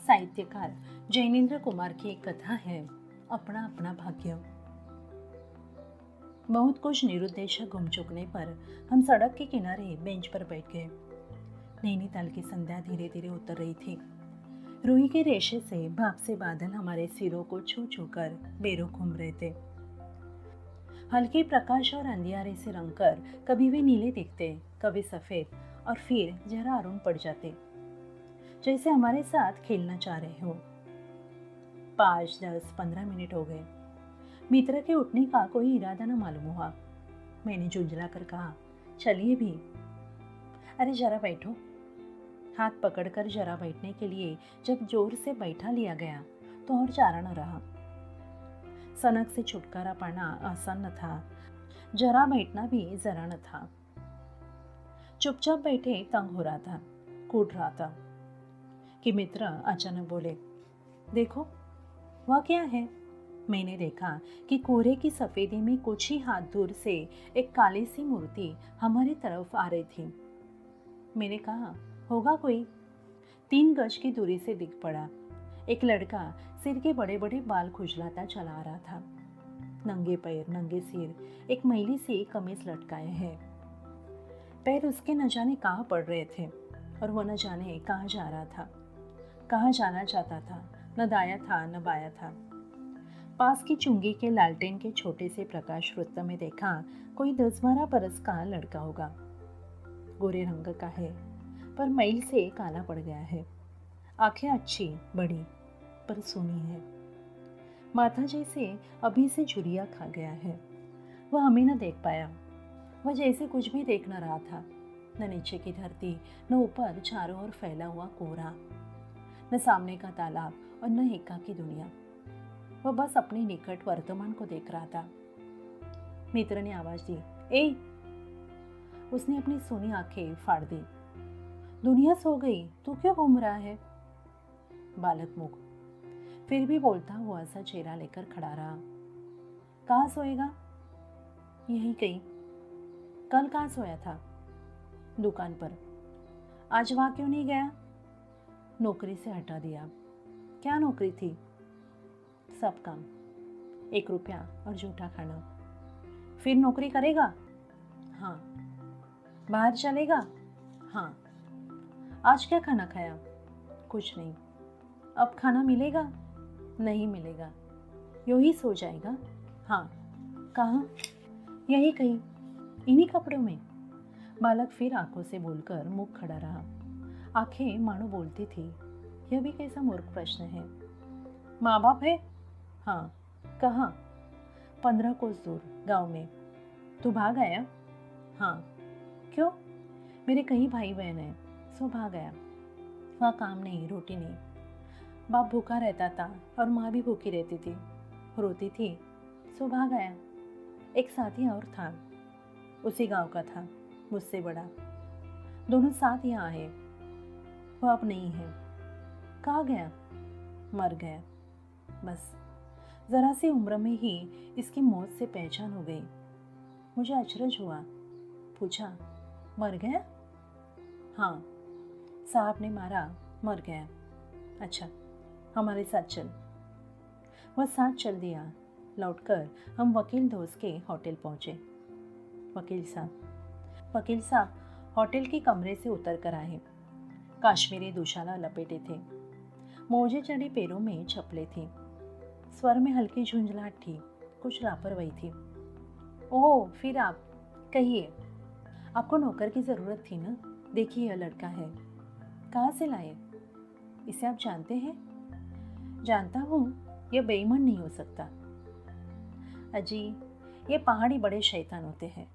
साहित्यकार जैनेन्द्र कुमार की एक कथा है, अपना अपना भाग्य। बहुत कुछ निरुद्देश्य घूम चुकने पर हम सड़क के किनारे बेंच पर बैठ गए। नैनीताल की संध्या धीरे धीरे उतर रही थी। रुई के रेशे से भाप से बादल हमारे सिरों को छू छू कर बेरोक घूम रहे थे। हल्के प्रकाश और अंधियारे से रंगकर कभी वे नीले दिखते, कभी सफेद और फिर जरा अरुण पड़ जाते, जैसे हमारे साथ खेलना चाह रहे हो। 5, 10, 15 मिनट हो गए। मित्र के उठने का कोई इरादा न मालूम हुआ। मैंने झुंझला कर कहा, चलिए भी। अरे जरा बैठो। हाथ पकड़कर जरा बैठने के लिए जब जोर से बैठा लिया गया तो और चारा न रहा। सनक से छुटकारा पाना आसान न था, जरा बैठना भी जरा न था। चुपचाप बैठे तंग हो रहा था, कूट रहा था कि मित्र अचानक बोले, देखो वह क्या है। मैंने देखा कि कोहरे की सफेदी में कुछ ही हाथ दूर से एक काली सी मूर्ति हमारी तरफ आ रही थी। मैंने कहा, होगा कोई। 3 गज की दूरी से दिख पड़ा। एक लड़का सिर के बड़े बड़े बाल खुजलाता चला आ रहा था। नंगे पैर, नंगे सिर, एक मैली सी कमीज लटकाए है। पैर उसके न जाने कहाँ पड़ रहे थे और वो न जाने कहाँ जा रहा था, कहाँ जाना चाहता था। न दाया था न बाया था। पास की चुंगी के लालटेन के छोटे से प्रकाश वृत्त में देखा कोई 10-12 बरस का लड़का होगा। गोरे रंग का है पर मैल से काला पड़ गया है। आंखें अच्छी बड़ी पर सूनी है। माथा जैसे अभी से झुर्रियाँ खा गया है। वह हमें न देख पाया। वह जैसे कुछ भी देख न रहा था। न नीचे की धरती, न ऊपर चारों ओर फैला हुआ कोहरा, न सामने का तालाब और न एका की दुनिया। वह बस अपने निकट वर्तमान को देख रहा था। मित्र ने आवाज दी, ए। उसने अपनी सूनी आंखें फाड़ दी। दुनिया सो गई, तू क्यों घूम रहा है। बालक मुख फिर भी बोलता हुआ सा चेहरा लेकर खड़ा रहा। कहाँ सोएगा। यहीं कहीं। कल कहाँ सोया था। दुकान पर। आज वहां क्यों नहीं गया। नौकरी से हटा दिया। क्या नौकरी थी। सब काम। 1 रुपया और जूठा खाना। फिर नौकरी करेगा। हाँ। बाहर चलेगा। हाँ। आज क्या खाना खाया। कुछ नहीं। अब खाना मिलेगा। नहीं मिलेगा। यूं ही सो जाएगा। हाँ। कहाँ। यही कहीं, इन्हीं कपड़ों में। बालक फिर आंखों से बोलकर मुख खड़ा रहा। आंखें मानो बोलती थी, यह भी कैसा मूर्ख प्रश्न है। माँ बाप है। हाँ। कहाँ। 15 कोस दूर गांव में। तू भाग आया। हाँ। क्यों। मेरे कई भाई बहन हैं, सो भाग आया। वहाँ काम नहीं, रोटी नहीं। बाप भूखा रहता था और माँ भी भूखी रहती थी, रोती थी, सो भाग आया। एक साथी और था, उसी गांव का था, मुझसे बड़ा। दोनों साथ यहाँ है। वह अब नहीं है। कहाँ गया। मर गया। बस जरा सी उम्र में ही इसकी मौत से पहचान हो गई। मुझे अचरज हुआ। पूछा, मर गया। हाँ, साहब ने मारा, मर गया। अच्छा, हमारे साथ चल। वह साथ चल दिया। लौटकर हम वकील दोस्त के होटल पहुंचे। वकील साहब होटल के कमरे से उतर कर आए। काश्मीरी दुशाला लपेटे थे। मोजे चढ़ी पैरों में चप्पलें थी। स्वर में हल्की झुंझलाहट थी, कुछ लापरवाही थी। ओह, फिर आप कहिए। आपको नौकर की जरूरत थी ना। देखिए यह लड़का है। कहाँ से लाए। इसे आप जानते हैं। जानता हूँ, यह बेईमान नहीं हो सकता। अजी, ये पहाड़ी बड़े शैतान होते हैं।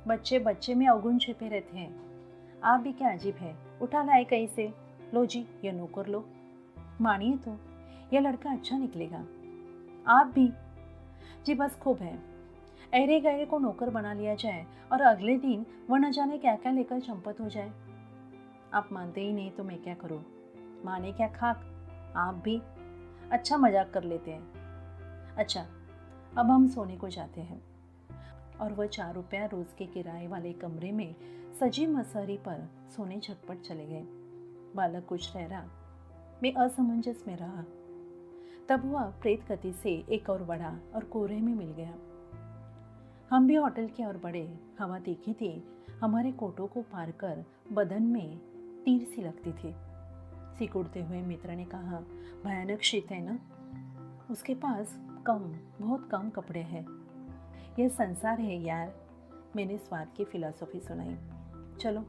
बच्चे बच्चे में अवगुण छिपे रहते हैं। आप भी क्या अजीब है। उठा लाए कहीं से। लो जी, यह नौकर लो। मानिए तो यह लड़का अच्छा निकलेगा। आप भी। जी बस खूब है। अहरे गहरे को नौकर बना लिया जाए और अगले दिन वह न जाने क्या क्या लेकर चंपत हो जाए। आप मानते ही नहीं तो मैं क्या करूं। माने क्या खाक। आप भी। अच्छा, मजाक कर लेते हैं। अच्छा, अब हम सोने को जाते हैं। और वह 4 रुपया रोज के किराए वाले कमरे में सजी मसहरी पर सोने झटपट चले गए। बालक कुछ ठहरा। मैं असमंजस में रहा। तब वह प्रेत गति से एक और बढ़ा और कोहरे में मिल गया। हम भी होटल की ओर बढ़े। हवा तीखी थी। हमारे कोटों को पार कर बदन में तीर सी लगती थी। सिकुड़ते हुए मित्र ने कहा, भयानक शीत है ना? उसके पास बहुत कम कपड़े हैं। यह संसार है यार। मैंने स्वाद की फिलॉसफी सुनाई। चलो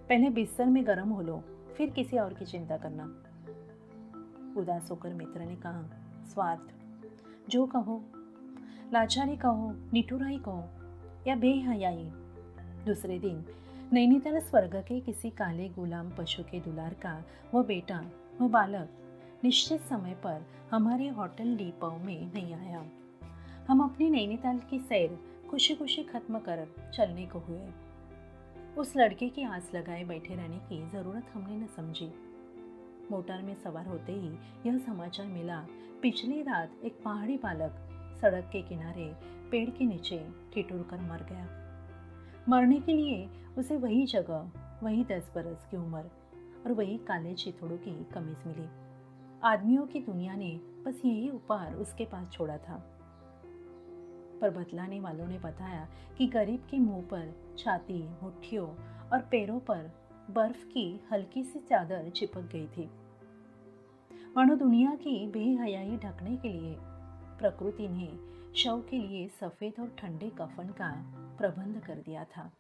पहले बिस्तर में गर्म हो लो, फिर किसी और की चिंता करना। उदास होकर मित्र ने कहा, स्वार्थ, जो कहो, लाचारी कहो, निठुराई कहो या बेहयाई। दूसरे दिन नैनीताल स्वर्ग के किसी काले गुलाम पशु के दुलार का वह बेटा, वह बालक निश्चित समय पर हमारे होटल डिपो में नहीं आया। हम अपनी नैनीताल की सैर खुशी खुशी खत्म कर चलने को हुए। उस लड़के की आस लगाए बैठे रहने की जरूरत हमने न समझी। मोटर में सवार होते ही यह समाचार मिला, पिछली रात एक पहाड़ी बालक सड़क के किनारे पेड़ के नीचे ठिठुर कर मर गया। मरने के लिए उसे वही जगह, वही 10 बरस की उम्र और वही काले चिथड़ों की कमीज मिली। आदमियों की दुनिया ने बस यही उपहार उसके पास छोड़ा था। पर बतलाने वालों ने बताया कि गरीब के मुंह पर, छाती, मुट्ठियों और पैरों पर बर्फ की हल्की सी चादर चिपक गई थी। मानो दुनिया की बेहयाई ढकने के लिए प्रकृति ने शव के लिए सफेद और ठंडे कफन का प्रबंध कर दिया था।